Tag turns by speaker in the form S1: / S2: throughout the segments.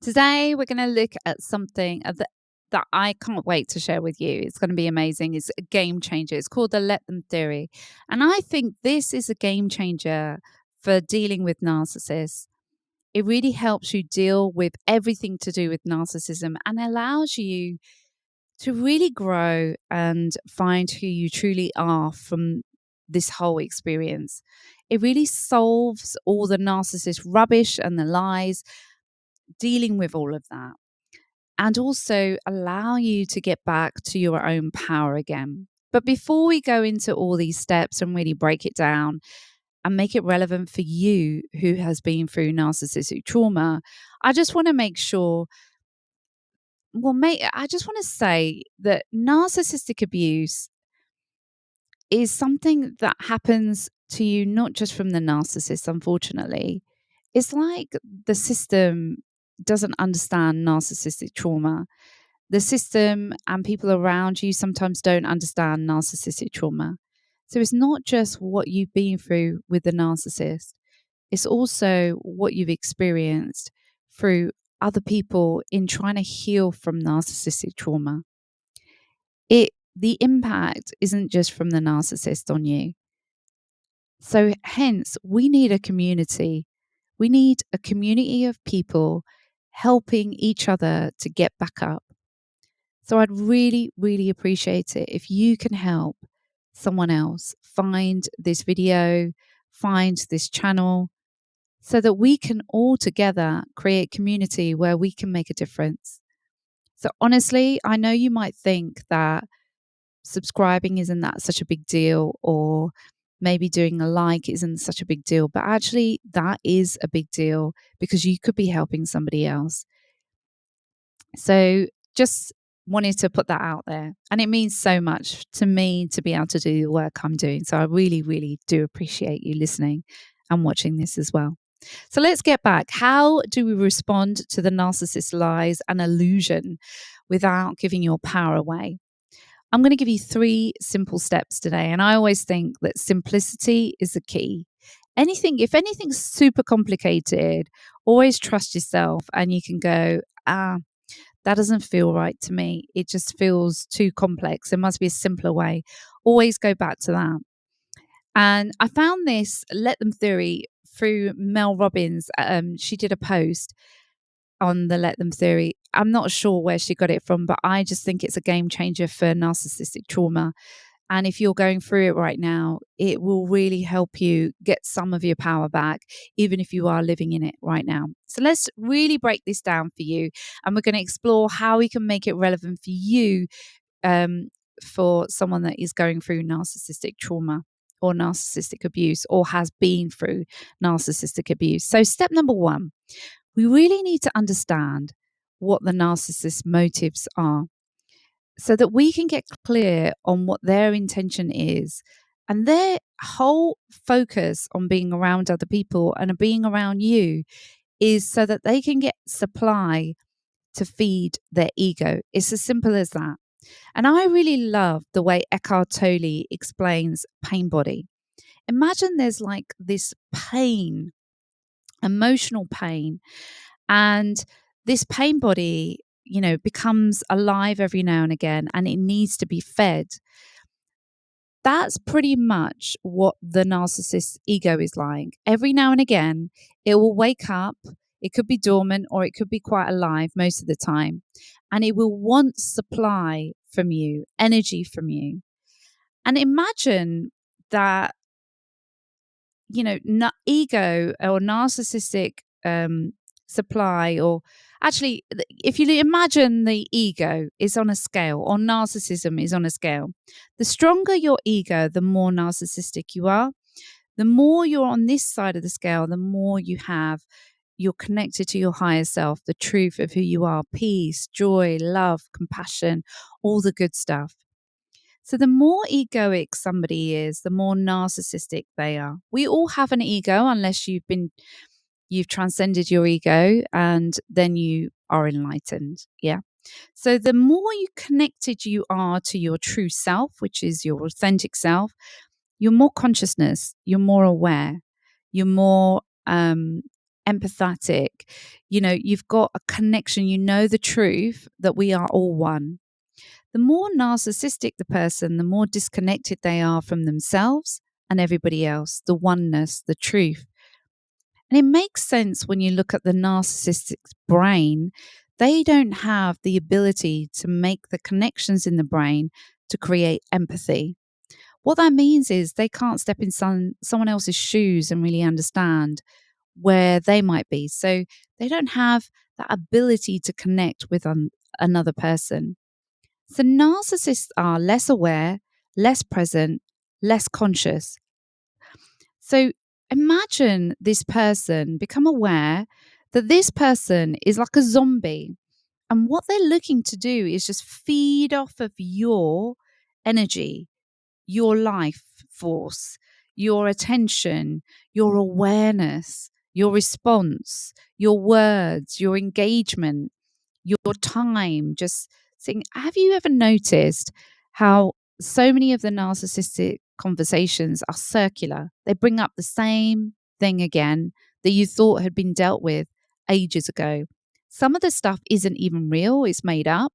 S1: Today, we're going to look at something that I can't wait to share with you. It's going to be amazing. It's a game changer. It's called the Let Them Theory. And I think this is a game changer for dealing with narcissists. It really helps you deal with everything to do with narcissism and allows you to really grow and find who you truly are from this whole experience. It really solves all the narcissist rubbish and the lies, dealing with all of that, and also allow you to get back to your own power again. But before we go into all these steps and really break it down and make it relevant for you who has been through narcissistic trauma, I just want to make sure, I just want to say that narcissistic abuse is something that happens to you not just from the narcissist, unfortunately. It's like the system doesn't understand narcissistic trauma. The system and people around you sometimes don't understand narcissistic trauma. So it's not just what you've been through with the narcissist, it's also what you've experienced through other people in trying to heal from narcissistic trauma. The impact isn't just from the narcissist on you. So hence, we need a community. We need a community of people helping each other to get back up. So I'd really, really appreciate it if you can help someone else find this video, find this channel, so that we can all together create community where we can make a difference. So honestly, I know you might think that subscribing isn't that such a big deal, or maybe doing a like isn't such a big deal, but actually that is a big deal because you could be helping somebody else. So just wanted to put that out there. And it means so much to me to be able to do the work I'm doing. So I really, really do appreciate you listening and watching this as well. So let's get back. How do we respond to the narcissist lies and illusion without giving your power away? I'm going to give you 3 simple steps today. And I always think that simplicity is the key. If anything's super complicated, always trust yourself and you can go, that doesn't feel right to me. It just feels too complex. There must be a simpler way. Always go back to that. And I found this Let Them Theory through Mel Robbins. She did a post on the Let Them Theory. I'm not sure where she got it from, but I just think it's a game changer for narcissistic trauma. And if you're going through it right now, it will really help you get some of your power back, even if you are living in it right now. So let's really break this down for you. And we're going to explore how we can make it relevant for you, for someone that is going through narcissistic trauma or narcissistic abuse or has been through narcissistic abuse. So step number 1, we really need to understand what the narcissist's motives are, so that we can get clear on what their intention is. And their whole focus on being around other people and being around you is so that they can get supply to feed their ego. It's as simple as that. And I really love the way Eckhart Tolle explains pain body. Imagine there's like this pain, emotional pain, and this pain body, becomes alive every now and again, and it needs to be fed. That's pretty much what the narcissist's ego is like. Every now and again, it will wake up. It could be dormant or it could be quite alive most of the time. And it will want supply from you, energy from you. And imagine that, ego or narcissistic supply, or actually, if you imagine the ego is on a scale, or narcissism is on a scale, the stronger your ego, the more narcissistic you are. The more you're on this side of the scale, the more you're connected to your higher self, the truth of who you are, peace, joy, love, compassion, all the good stuff. So the more egoic somebody is, the more narcissistic they are. We all have an ego, unless you've transcended your ego and then you are enlightened. Yeah. So the more connected you are to your true self, which is your authentic self, you're more consciousness, you're more aware, you're more empathetic. You know, you've got a connection. You know the truth that we are all one. The more narcissistic the person, the more disconnected they are from themselves and everybody else, the oneness, the truth. And it makes sense when you look at the narcissistic brain. They don't have the ability to make the connections in the brain to create empathy. What that means is they can't step in someone else's shoes and really understand where they might be. So they don't have that ability to connect with another person. So narcissists are less aware, less present, less conscious. So imagine this person become aware that this person is like a zombie. And what they're looking to do is just feed off of your energy, your life force, your attention, your awareness, your response, your words, your engagement, your time. Just saying, have you ever noticed how so many of the narcissistic conversations are circular? They bring up the same thing again that you thought had been dealt with ages ago. Some of the stuff isn't even real, it's made up.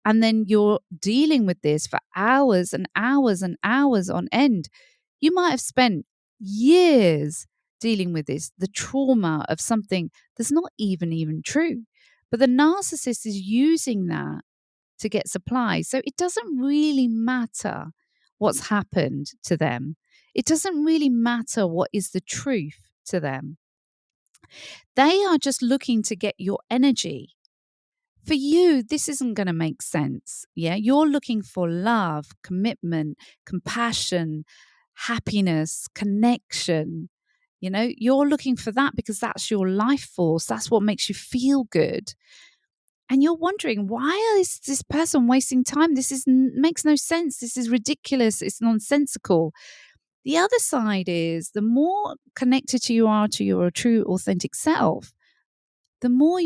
S1: And then you're dealing with this for hours and hours and hours on end. You might have spent years dealing with this, the trauma of something that's not even true. But the narcissist is using that to get supply. So it doesn't really matter what's happened to them. It doesn't really matter what is the truth to them. They are just looking to get your energy. For you, this isn't going to make sense. Yeah. You're looking for love, commitment, compassion, happiness, connection. You know, you're looking for that because that's your life force. That's what makes you feel good. And you're wondering, why is this person wasting time? Makes no sense. This is ridiculous. It's nonsensical. The other side is the more connected you are to your true, authentic self, the more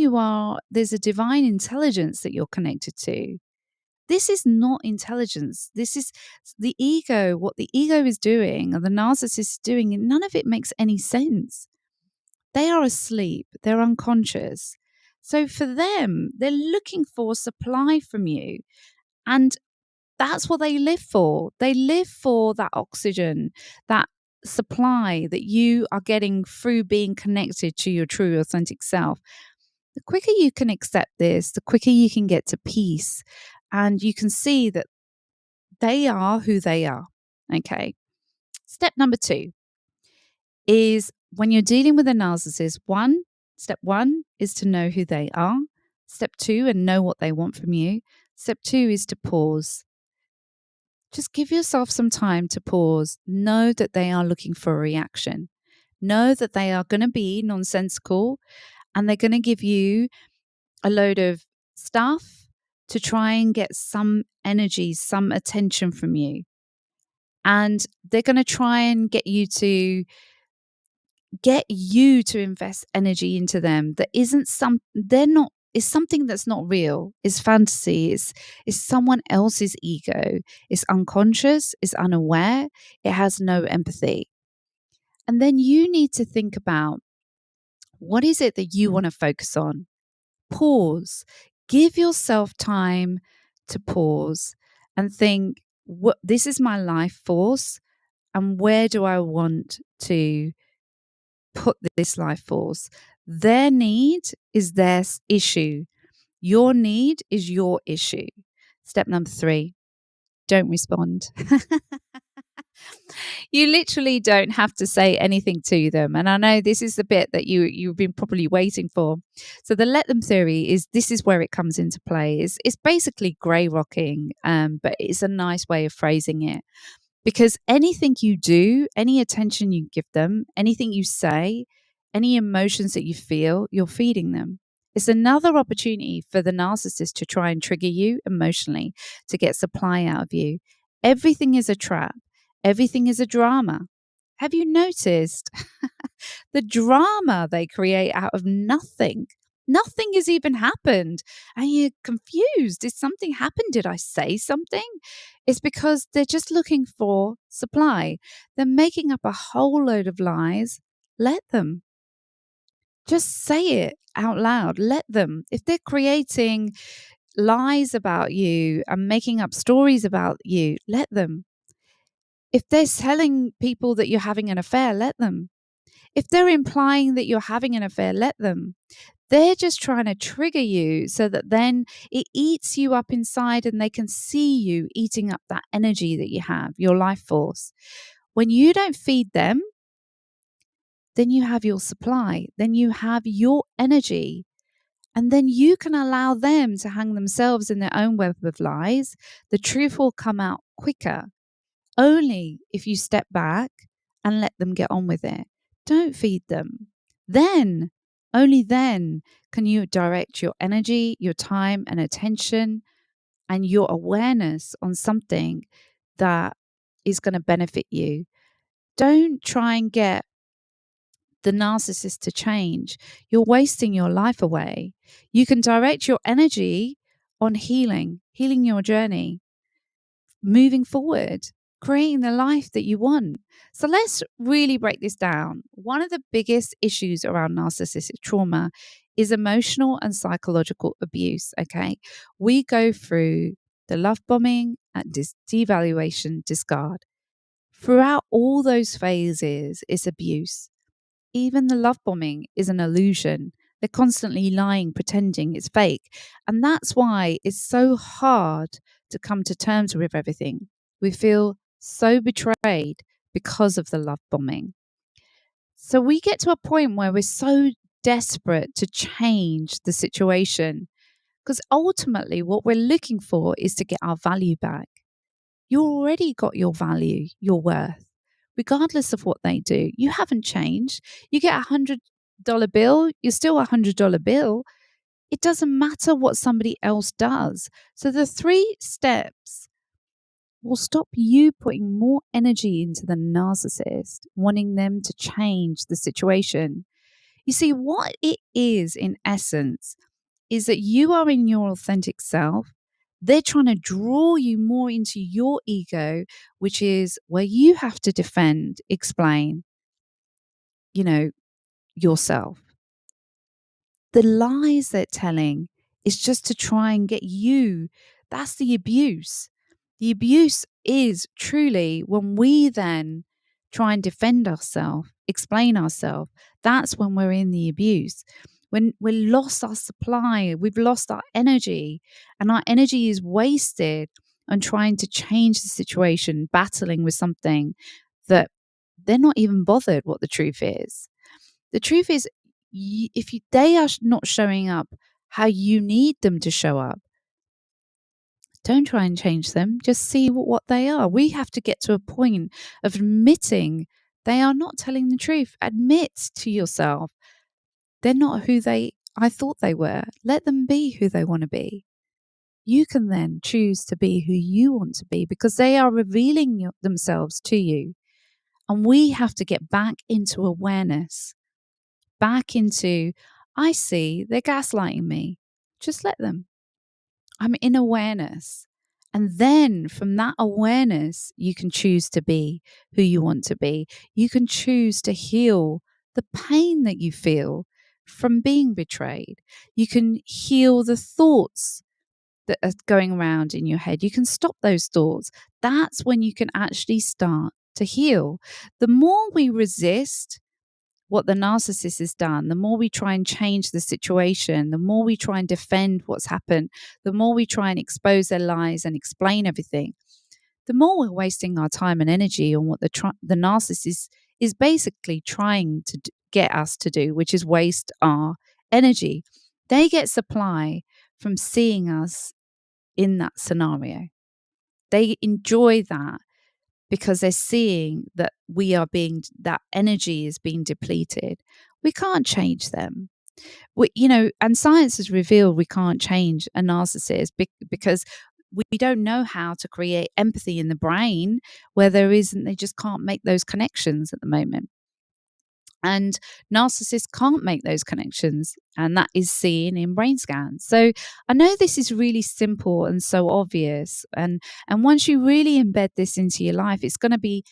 S1: there's a divine intelligence that you're connected to. This is not intelligence. This is the ego. What the ego is doing, or the narcissist is doing, and none of it makes any sense. They are asleep. They're unconscious. So for them, they're looking for supply from you. And that's what they live for. They live for that oxygen, that supply that you are getting through being connected to your true, authentic self. The quicker you can accept this, the quicker you can get to peace. And you can see that they are who they are. Okay. Step number 2 is when you're dealing with a narcissist, step 1 is to know who they are. Step 2, and know what they want from you. Step 2 is to pause. Just give yourself some time to pause. Know that they are looking for a reaction. Know that they are going to be nonsensical and they're going to give you a load of stuff to try and get some energy, some attention from you. And they're going to try and get you to invest energy into them that is something that's not real. It's fantasy. It's someone else's ego. It's unconscious. It's unaware. It has no empathy. And then you need to think about, what is it that you want to focus on? Pause. Give yourself time to pause and think, this is my life force, and where do I want to put this life force? Their need is their issue. Your need is your issue. Step number 3, don't respond. You literally don't have to say anything to them. And I know this is the bit that you've been probably waiting for. So the let them theory this is where it comes into play. It's basically grey rocking, but it's a nice way of phrasing it. Because anything you do, any attention you give them, anything you say, any emotions that you feel, you're feeding them. It's another opportunity for the narcissist to try and trigger you emotionally, to get supply out of you. Everything is a trap. Everything is a drama. Have you noticed the drama they create out of nothing? Nothing has even happened. And you're confused. Did something happen? Did I say something? It's because they're just looking for supply. They're making up a whole load of lies. Let them. Just say it out loud. Let them. If they're creating lies about you and making up stories about you, let them. If they're telling people that you're having an affair, let them. If they're implying that you're having an affair, let them. They're just trying to trigger you so that then it eats you up inside and they can see you eating up that energy that you have, your life force. When you don't feed them, then you have your supply, then you have your energy, and then you can allow them to hang themselves in their own web of lies. The truth will come out quicker, only if you step back and let them get on with it. Don't feed them. Then, only then, can you direct your energy, your time, and attention and your awareness on something that is going to benefit you. Don't try and get the narcissist to change. You're wasting your life away. You can direct your energy on healing your journey, moving forward, creating the life that you want. So let's really break this down. One of the biggest issues around narcissistic trauma is emotional and psychological abuse. Okay. We go through the love bombing and devaluation, discard. Throughout all those phases, it's abuse. Even the love bombing is an illusion. They're constantly lying, pretending it's fake. And that's why it's so hard to come to terms with everything. We feel so betrayed because of the love bombing. So we get to a point where we're so desperate to change the situation because ultimately what we're looking for is to get our value back. You already got your value, your worth, regardless of what they do. You haven't changed. You get $100 bill, you're still $100 bill. It doesn't matter what somebody else does. So the 3 steps will stop you putting more energy into the narcissist, wanting them to change the situation. You see, what it is in essence is that you are in your authentic self. They're trying to draw you more into your ego, which is where you have to defend, explain, yourself. The lies they're telling is just to try and get you. That's the abuse. The abuse is truly when we then try and defend ourselves, explain ourselves. That's when we're in the abuse. When we've lost our supply, we've lost our energy, and our energy is wasted on trying to change the situation, battling with something that they're not even bothered what the truth is. The truth is, if they are not showing up how you need them to show up, don't try and change them. Just see what they are. We have to get to a point of admitting they are not telling the truth. Admit to yourself they're not who I thought they were. Let them be who they want to be. You can then choose to be who you want to be because they are revealing themselves to you. And we have to get back into awareness, back into, I see they're gaslighting me. Just let them. I'm in awareness. And then from that awareness, you can choose to be who you want to be. You can choose to heal the pain that you feel from being betrayed. You can heal the thoughts that are going around in your head. You can stop those thoughts. That's when you can actually start to heal. The more we resist what the narcissist has done, the more we try and change the situation, the more we try and defend what's happened, the more we try and expose their lies and explain everything, the more we're wasting our time and energy on what the narcissist is basically trying to get us to do, which is waste our energy. They get supply from seeing us in that scenario. They enjoy that because they're seeing that that energy is being depleted. We can't change them. And science has revealed we can't change a narcissist because we don't know how to create empathy in the brain where they just can't make those connections at the moment. And narcissists can't make those connections, and that is seen in brain scans. So I know this is really simple and so obvious, and once you really embed this into your life, it's going to be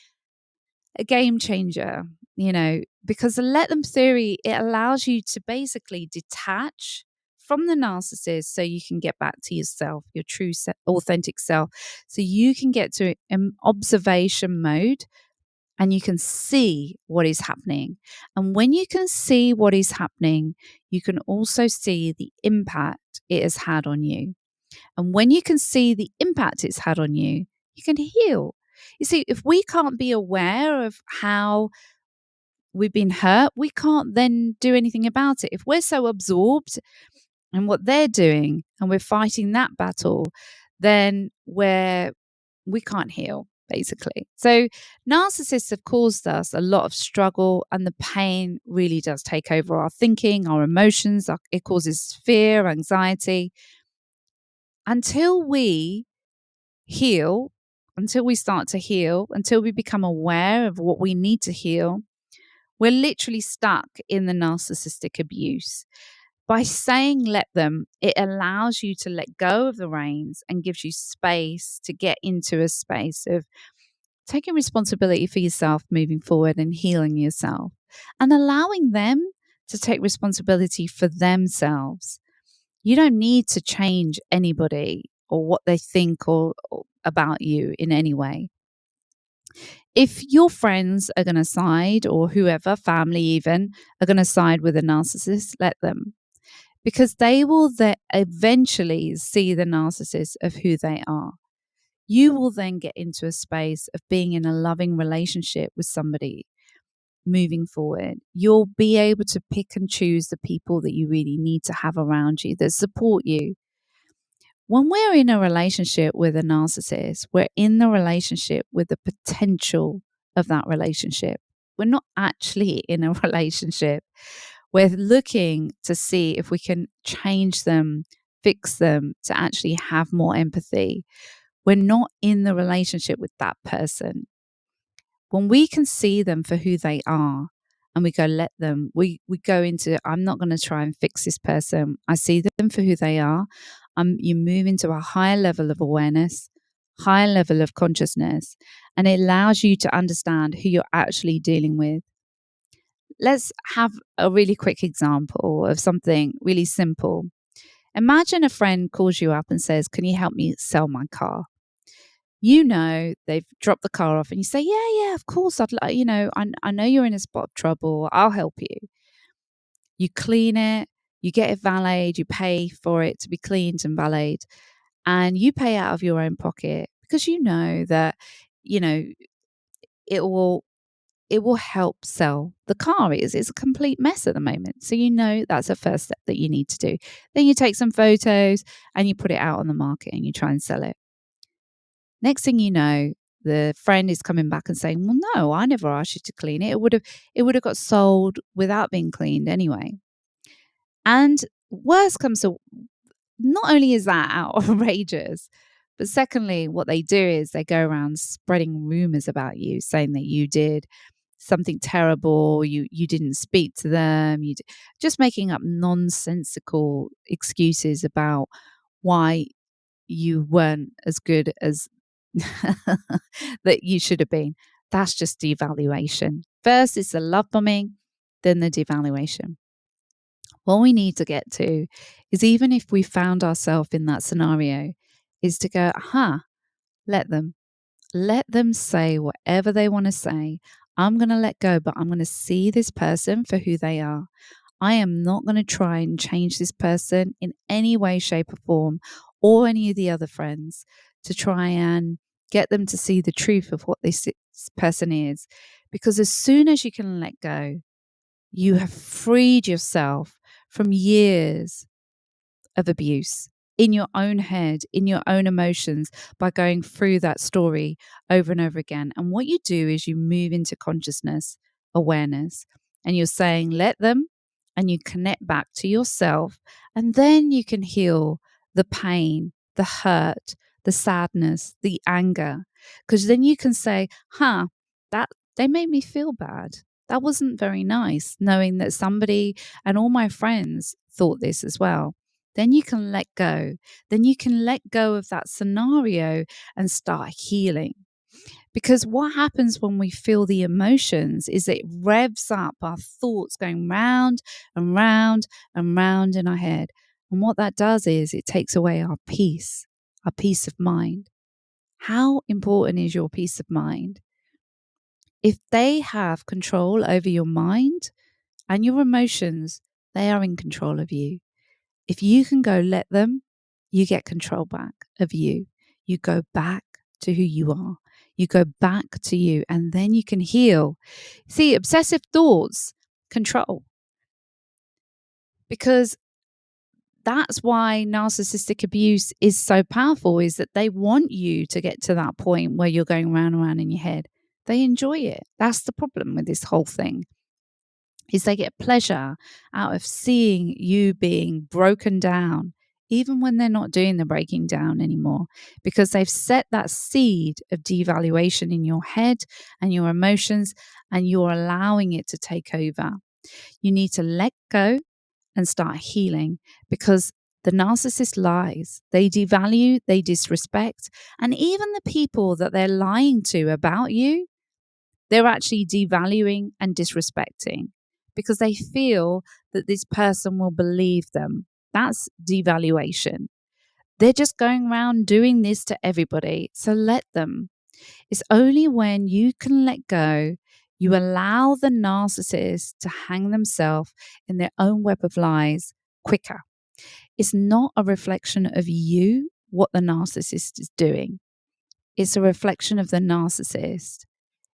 S1: a game changer. because the let them theory, it allows you to basically detach from the narcissist so you can get back to yourself, your true authentic self. So you can get to observation mode and you can see what is happening. And when you can see what is happening, you can also see the impact it has had on you. And when you can see the impact it's had on you, you can heal. You see, if we can't be aware of how we've been hurt, we can't then do anything about it. If we're so absorbed in what they're doing and we're fighting that battle, then we can't heal, basically. So narcissists have caused us a lot of struggle, and the pain really does take over our thinking, our emotions. It causes fear, anxiety. Until we heal, until we start to heal, until we become aware of what we need to heal, we're literally stuck in the narcissistic abuse. By saying let them, it allows you to let go of the reins and gives you space to get into a space of taking responsibility for yourself moving forward and healing yourself and allowing them to take responsibility for themselves. You don't need to change anybody or what they think or about you in any way. If your friends are going to side, or whoever, family even, are going to side with a narcissist, let them. Because they will eventually see the narcissist of who they are. You will then get into a space of being in a loving relationship with somebody moving forward. You'll be able to pick and choose the people that you really need to have around you that support you. When we're in a relationship with a narcissist, we're in the relationship with the potential of that relationship. We're not actually in a relationship. We're looking to see if we can change them, fix them, to actually have more empathy. We're not in the relationship with that person. When we can see them for who they are and we go, let them, we go into, I'm not going to try and fix this person. I see them for who they are. You move into a higher level of awareness, higher level of consciousness, and it allows you to understand who you're actually dealing with. Let's have a really quick example of something really simple. Imagine a friend calls you up and says, can you help me sell my car? They've dropped the car off and you say, yeah, of course. I know you're in a spot of trouble. I'll help you. You clean it, you get it valeted, you pay for it to be cleaned and valeted, and you pay out of your own pocket because you know that, it will help sell the car. It's a complete mess at the moment. So that's the first step that you need to do. Then you take some photos and you put it out on the market and you try and sell it. Next thing you know, the friend is coming back and saying, well, no, I never asked you to clean it. It would have got sold without being cleaned anyway. And worse comes to, not only is that outrageous, but secondly, what they do is they go around spreading rumors about you, saying that you did something terrible, you didn't speak to them, just making up nonsensical excuses about why you weren't as good as that you should have been. That's just devaluation. First, it's the love bombing, then the devaluation. What we need to get to is, even if we found ourselves in that scenario, is to go, let them say whatever they want to say. I'm going to let go, but I'm going to see this person for who they are. I am not going to try and change this person in any way, shape, or form, or any of the other friends, to try and get them to see the truth of what this person is. Because as soon as you can let go, you have freed yourself from years of abuse in your own head, in your own emotions, by going through that story over and over again. And what you do is you move into consciousness, awareness, and you're saying, let them, and you connect back to yourself. And then you can heal the pain, the hurt, the sadness, the anger. Because then you can say, that they made me feel bad. That wasn't very nice, knowing that somebody and all my friends thought this as well. Then you can let go. Then you can let go of that scenario and start healing. Because what happens when we feel the emotions is it revs up our thoughts going round and round and round in our head. And what that does is it takes away our peace of mind. How important is your peace of mind? If they have control over your mind and your emotions, they are in control of you. If you can go let them, you get control back of you. You go back to who you are. You go back to you, and then you can heal. See, obsessive thoughts control, because that's why narcissistic abuse is so powerful, is that they want you to get to that point where you're going round and round in your head. They enjoy it. That's the problem with this whole thing, is they get pleasure out of seeing you being broken down, even when they're not doing the breaking down anymore, because they've set that seed of devaluation in your head and your emotions, and you're allowing it to take over. You need to let go and start healing, because the narcissist lies. They devalue, they disrespect, and even the people that they're lying to about you, they're actually devaluing and disrespecting, because they feel that this person will believe them. That's devaluation. They're just going around doing this to everybody. So let them. It's only when you can let go, you allow the narcissist to hang themselves in their own web of lies quicker. It's not a reflection of you, what the narcissist is doing. It's a reflection of the narcissist.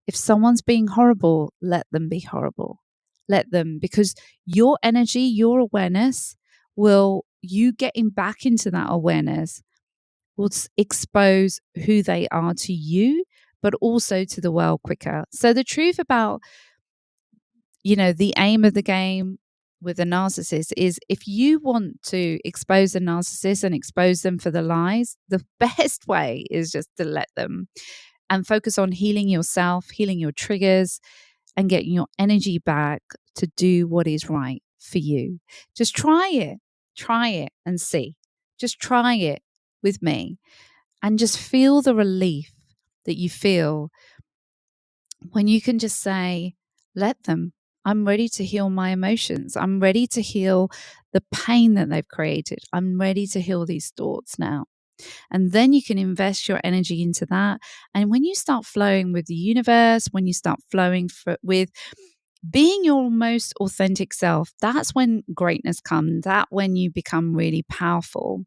S1: If someone's being horrible, let them be horrible. Let them, because your energy, your awareness will, you getting back into that awareness will expose who they are to you, but also to the world quicker. So the truth about, the aim of the game with a narcissist is, if you want to expose a narcissist and expose them for the lies, the best way is just to let them and focus on healing yourself, healing your triggers, and getting your energy back to do what is right for you. Just try it and see. Just try it with me and just feel the relief that you feel when you can just say, let them. I'm ready to heal my emotions. I'm ready to heal the pain that they've created. I'm ready to heal these thoughts now. And then you can invest your energy into that. And when you start flowing with the universe, when you start flowing with being your most authentic self, that's when greatness comes. That's when you become really powerful.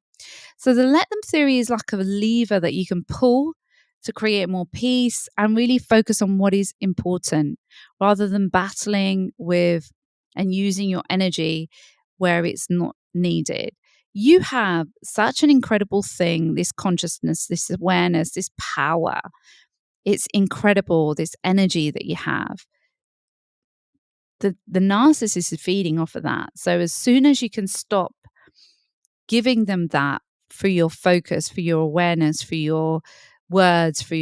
S1: So the let them theory is like a lever that you can pull to create more peace and really focus on what is important, rather than battling with and using your energy where it's not needed. You have such an incredible thing, this consciousness, this awareness, this power. It's incredible, this energy that you have. The narcissist is feeding off of that. So as soon as you can stop giving them that for your focus, for your awareness, for your words, for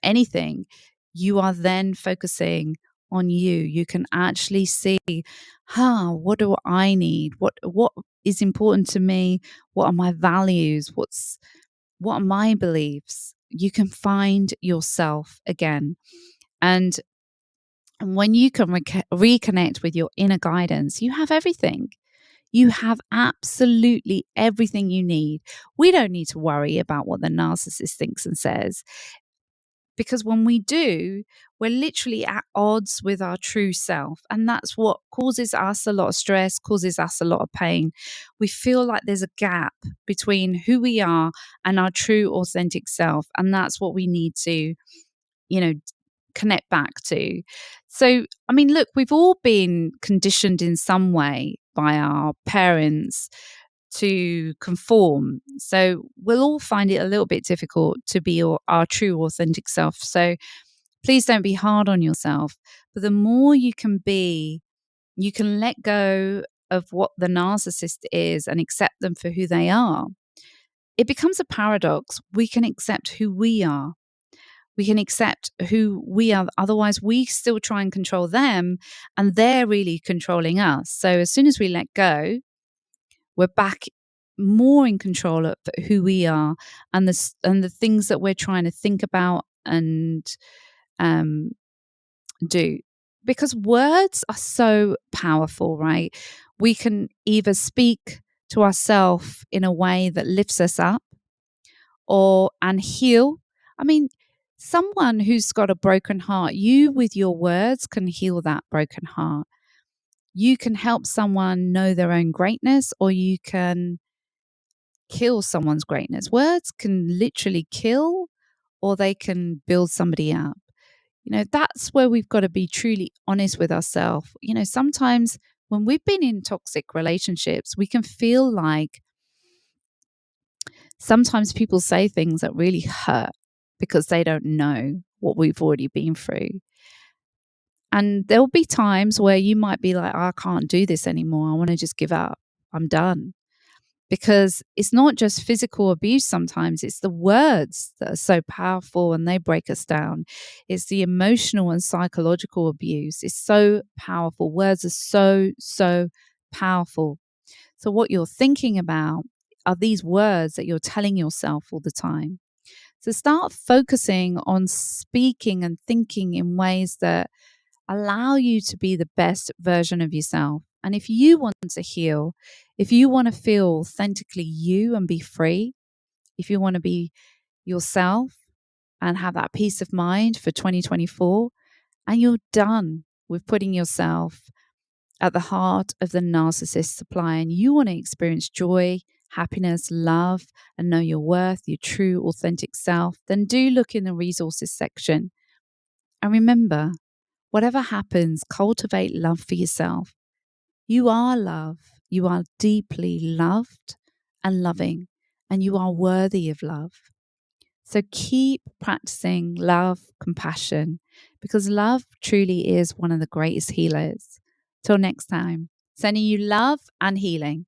S1: anything, you are then focusing on you. You can actually see, what do I need? What is important to me? What are my values? What are my beliefs? You can find yourself again. And when you can reconnect with your inner guidance, you have everything. You have absolutely everything you need. We don't need to worry about what the narcissist thinks and says, because when we do, we're literally at odds with our true self. And that's what causes us a lot of stress, causes us a lot of pain. We feel like there's a gap between who we are and our true authentic self. And that's what we need to, connect back to. So, look, we've all been conditioned in some way by our parents to conform. So we'll all find it a little bit difficult to be our true authentic self. So please don't be hard on yourself. But the more you can be, you can let go of what the narcissist is and accept them for who they are. It becomes a paradox. We can accept who we are. We can accept who we are. Otherwise, we still try and control them, and they're really controlling us. So as soon as we let go, we're back more in control of who we are and the things that we're trying to think about and do. Because words are so powerful, right? We can either speak to ourselves in a way that lifts us up and heal. I mean, someone who's got a broken heart, you with your words can heal that broken heart. You can help someone know their own greatness, or you can kill someone's greatness. Words can literally kill, or they can build somebody up. That's where we've got to be truly honest with ourselves. Sometimes when we've been in toxic relationships, we can feel like sometimes people say things that really hurt because they don't know what we've already been through. And there'll be times where you might be like, I can't do this anymore. I want to just give up. I'm done. Because it's not just physical abuse sometimes, it's the words that are so powerful and they break us down. It's the emotional and psychological abuse. It's so powerful. Words are so, so powerful. So what you're thinking about are these words that you're telling yourself all the time. So start focusing on speaking and thinking in ways that allow you to be the best version of yourself. And if you want to heal, if you want to feel authentically you and be free, if you want to be yourself and have that peace of mind for 2024, and you're done with putting yourself at the heart of the narcissist supply, and you want to experience joy, happiness, love, and know your worth, your true, authentic self, then do look in the resources section. And remember, whatever happens, cultivate love for yourself. You are love. You are deeply loved and loving, and you are worthy of love. So keep practicing love, compassion, because love truly is one of the greatest healers. Till next time, sending you love and healing.